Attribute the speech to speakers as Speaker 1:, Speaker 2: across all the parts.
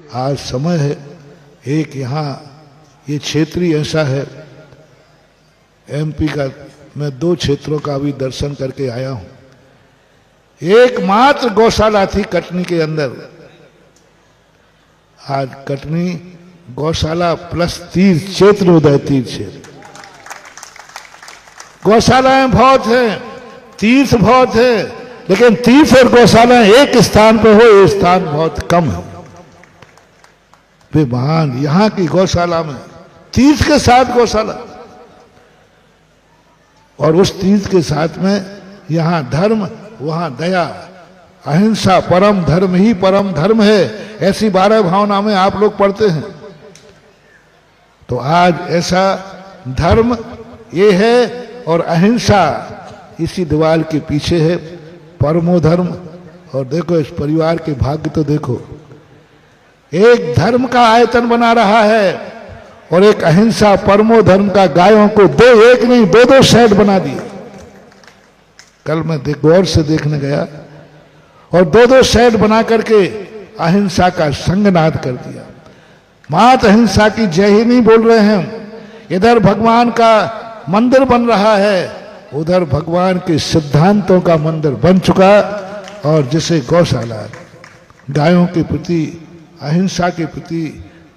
Speaker 1: आज समय है। एक यहाँ ये क्षेत्र ही ऐसा है एमपी का, मैं 2 क्षेत्रों का भी दर्शन करके आया हूं। एकमात्र गौशाला थी कटनी के अंदर, आज कटनी गौशाला प्लस तीर्थ क्षेत्र, उदय तीर्थ क्षेत्र। गौशालाएं बहुत हैं, तीर्थ बहुत है, लेकिन तीर्थ और गौशाला एक स्थान पर हो, ये स्थान बहुत कम है। वे महान यहां की गौशाला में तीर्थ के साथ गौशाला, और उस तीर्थ के साथ में यहां धर्म, वहां दया, अहिंसा, परम धर्म ही परम धर्म है, ऐसी 12 भावना में आप लोग पढ़ते हैं। तो आज ऐसा धर्म ये है और अहिंसा इसी दीवार के पीछे है, परमो धर्म। और देखो इस परिवार के भाग्य तो देखो, एक धर्म का आयतन बना रहा है और एक अहिंसा परमो धर्म का गायों को 2 एक नहीं 2 शेड बना दिए। कल मैं गौर से देखने गया और 2 शेड बना करके अहिंसा का संगनाद कर दिया। मात अहिंसा की जय ही नहीं बोल रहे हैं। इधर भगवान का मंदिर बन रहा है, उधर भगवान के सिद्धांतों का मंदिर बन चुका। और जैसे गौशाला गायों के प्रति, अहिंसा के प्रति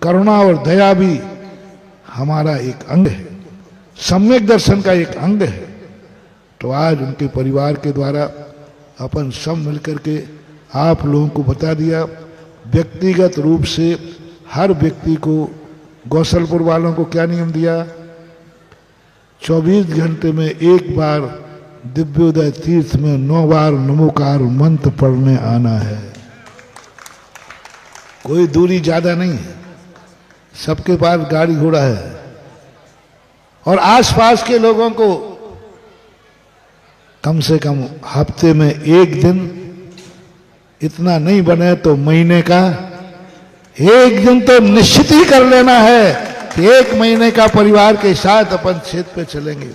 Speaker 1: करुणा और दया भी हमारा एक अंग है, सम्यक दर्शन का एक अंग है। तो आज उनके परिवार के द्वारा अपन सब मिलकर के आप लोगों को बता दिया। व्यक्तिगत रूप से हर व्यक्ति को, गौसलपुर वालों को क्या नियम दिया, 24 घंटे में 1 बार दिव्योदय तीर्थ में 9 बार नमोकार मंत्र पढ़ने आना है। कोई दूरी ज्यादा नहीं है, सबके पास गाड़ी घोड़ा है। और आसपास के लोगों को कम से कम हफ्ते में 1 दिन, इतना नहीं बने तो महीने का 1 दिन तो निश्चित ही कर लेना है कि 1 महीने का परिवार के साथ अपन क्षेत्र पे चलेंगे।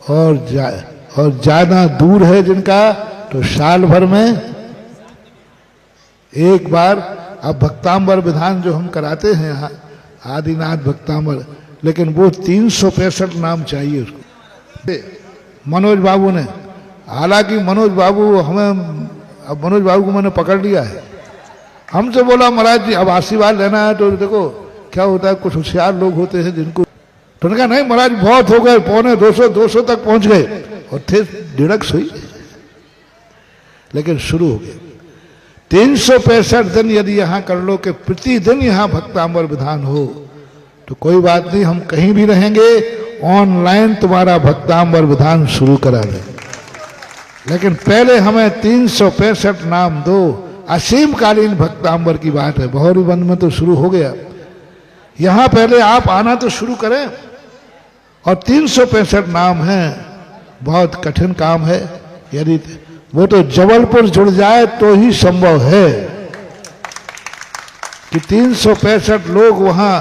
Speaker 1: और ज्यादा दूर है जिनका तो साल भर में 1 बार। अब भक्तांबर विधान जो हम कराते हैं यहाँ, आदिनाथ भक्तांबर, लेकिन वो 365 नाम चाहिए उसको। मनोज बाबू ने, हालांकि मनोज बाबू हमें, अब मनोज बाबू को मैंने पकड़ लिया है, हमसे बोला महाराज जी अब आशीर्वाद लेना है तो देखो क्या होता है, कुछ होशियार लोग होते हैं जिनको, तो उन्होंने कहा नहीं महाराज बहुत हो गए, 250 तक पहुंच गए और थे 1.5 हुई, लेकिन शुरू हो गए। 365 दिन यदि यहां कर लो कि प्रतिदिन यहां भक्तांबर विधान हो तो कोई बात नहीं, हम कहीं भी रहेंगे, ऑनलाइन तुम्हारा भक्तांबर विधान शुरू करा दें। लेकिन पहले हमें 365 नाम दो। असीम कालीन भक्तांबर की बात है, भौरी बंद में तो शुरू हो गया, यहां पहले आप आना तो शुरू करें। और 365 नाम हैं, बहुत कठिन काम है, यदि वो तो जबलपुर जुड़ जाए तो ही संभव है कि 365 लोग वहां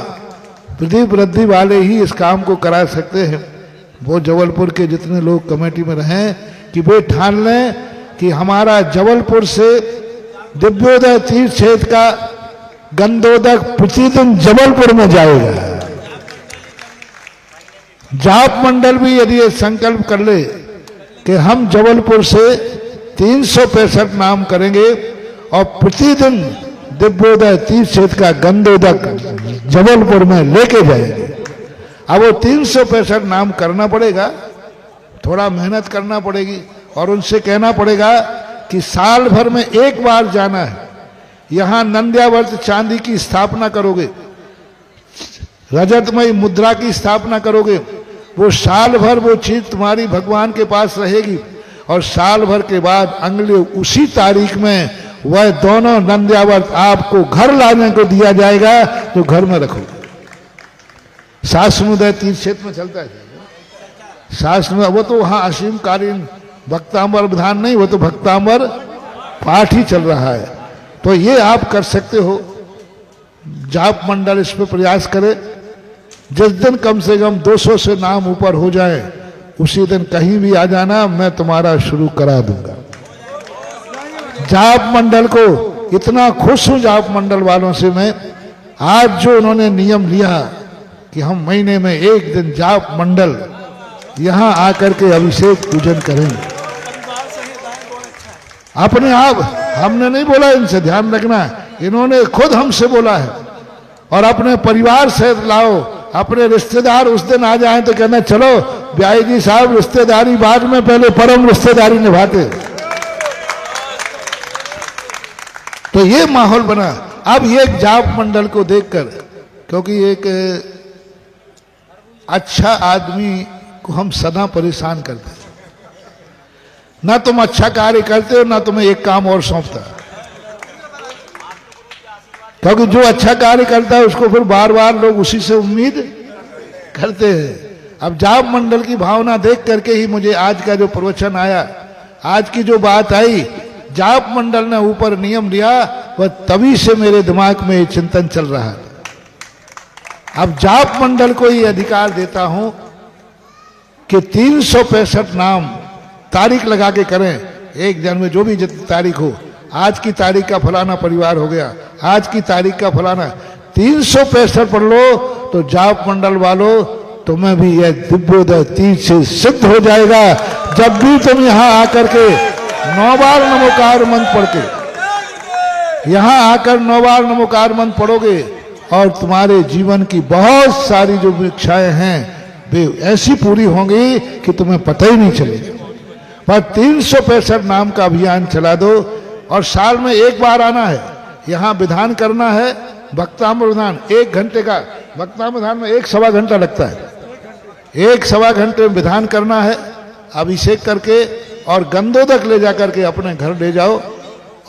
Speaker 1: प्रदीप वृद्धि वाले ही इस काम को करा सकते हैं। वो जबलपुर के जितने लोग कमेटी में रहें कि वे ठान लें कि हमारा जबलपुर से दिव्योदय तीर्थ क्षेत्र का गंधोदक प्रतिदिन जबलपुर में जाएगा। जाप मंडल भी यदि ये संकल्प कर ले कि हम जबलपुर से 365 नाम करेंगे और प्रतिदिन दिव्योदय तीर्थ क्षेत्र का गंधोदक जबलपुर में लेके जाएंगे। अब वो 365 नाम करना पड़ेगा, थोड़ा मेहनत करना पड़ेगी और उनसे कहना पड़ेगा कि साल भर में 1 बार जाना है। यहां नंद्यावर्त चांदी की स्थापना करोगे, रजतमयी मुद्रा की स्थापना करोगे, वो साल भर वो चीज तुम्हारी भगवान के पास रहेगी और साल भर के बाद अगले उसी तारीख में वह दोनों नंद्यावर्त आपको घर लाने को दिया जाएगा, तो घर में रखोगे। शासनोदय तीर्थ क्षेत्र में चलता है शासन, वो तो वहां असीम कालीन भक्तांबर विधान नहीं, वो तो भक्तांबर पाठ ही चल रहा है। तो ये आप कर सकते हो, जाप मंडल इस पर प्रयास करे। जिस दिन कम से कम 200 से नाम ऊपर हो जाए उसी दिन कहीं भी आ जाना, मैं तुम्हारा शुरू करा दूंगा। जाप मंडल को इतना खुश हूं जाप मंडल वालों से मैं, आज जो उन्होंने नियम लिया कि हम महीने में एक दिन जाप मंडल यहां आकर के अभिषेक पूजन करेंगे। अपने आप हमने नहीं बोला, इनसे ध्यान रखना, इन्होंने खुद हमसे बोला है। और अपने परिवार से लाओ, अपने रिश्तेदार उस दिन आ जाएं तो कहना चलो ब्याई जी साहब रिश्तेदारी बाद में, पहले परम रिश्तेदारी निभाते। तो ये माहौल बना। अब ये जाप मंडल को देखकर, क्योंकि एक अच्छा आदमी को हम सदा परेशान करते हैं, ना तुम अच्छा कार्य करते हो ना तुम्हें एक काम और सौंपता, क्योंकि जो अच्छा कार्य करता है उसको फिर बार बार लोग उसी से उम्मीद करते हैं। अब जाप मंडल की भावना देख करके ही मुझे आज का जो प्रवचन आया, आज की जो बात आई, जाप मंडल ने ऊपर नियम लिया, वह तभी से मेरे दिमाग में ये चिंतन चल रहा है। अब जाप मंडल को ये अधिकार देता हूं कि 365 नाम तारीख लगा के करें, एक दिन में जो भी जितनी तारीख हो, आज की तारीख का फलाना परिवार हो गया, आज की तारीख का फलाना 365 पढ़ लो, तो जाप मंडल वालों तुम्हें भी यह दिव्योदय तीर्थ से सिद्ध हो जाएगा। जब भी तुम यहां आकर के 9 बार नमोकार मंत्र पढ़ के यहां आकर 9 बार नमोकार मंत्र पढ़ोगे और तुम्हारे जीवन की बहुत सारी जो इच्छाएं हैं वे ऐसी पूरी होंगी कि तुम्हें पता ही नहीं चलेगा। पर 365 नाम का अभियान चला दो और साल में एक बार आना है, यहाँ विधान करना है, भक्तामृत विधान 1 घंटे का, भक्तामृत विधान में 1-1.25 घंटा लगता है, 1-1.25 घंटे में विधान करना है, अभिषेक करके और गंधोदक ले जा करके अपने घर ले जाओ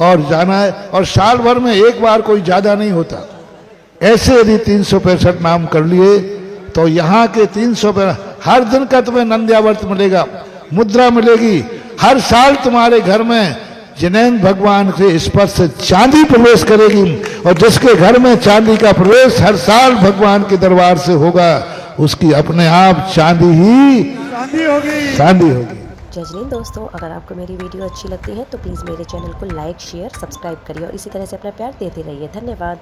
Speaker 1: और जाना है। और साल भर में एक बार कोई ज्यादा नहीं होता। ऐसे यदि 365 नाम कर लिए तो यहाँ के 365 हर दिन का तुम्हें नंद्यावर्त मिलेगा, मुद्रा मिलेगी। हर साल तुम्हारे घर में जिनेंद्र भगवान से स्पर्श से चांदी प्रवेश करेगी, और जिसके घर में चांदी का प्रवेश हर साल भगवान के दरबार से होगा, उसकी अपने आप चांदी ही चांदी होगी।
Speaker 2: जय हिंद दोस्तों, अगर आपको मेरी वीडियो अच्छी लगती है तो प्लीज़ मेरे चैनल को लाइक, शेयर, सब्सक्राइब करिए और इसी तरह से अपना प्यार देते रहिए। धन्यवाद।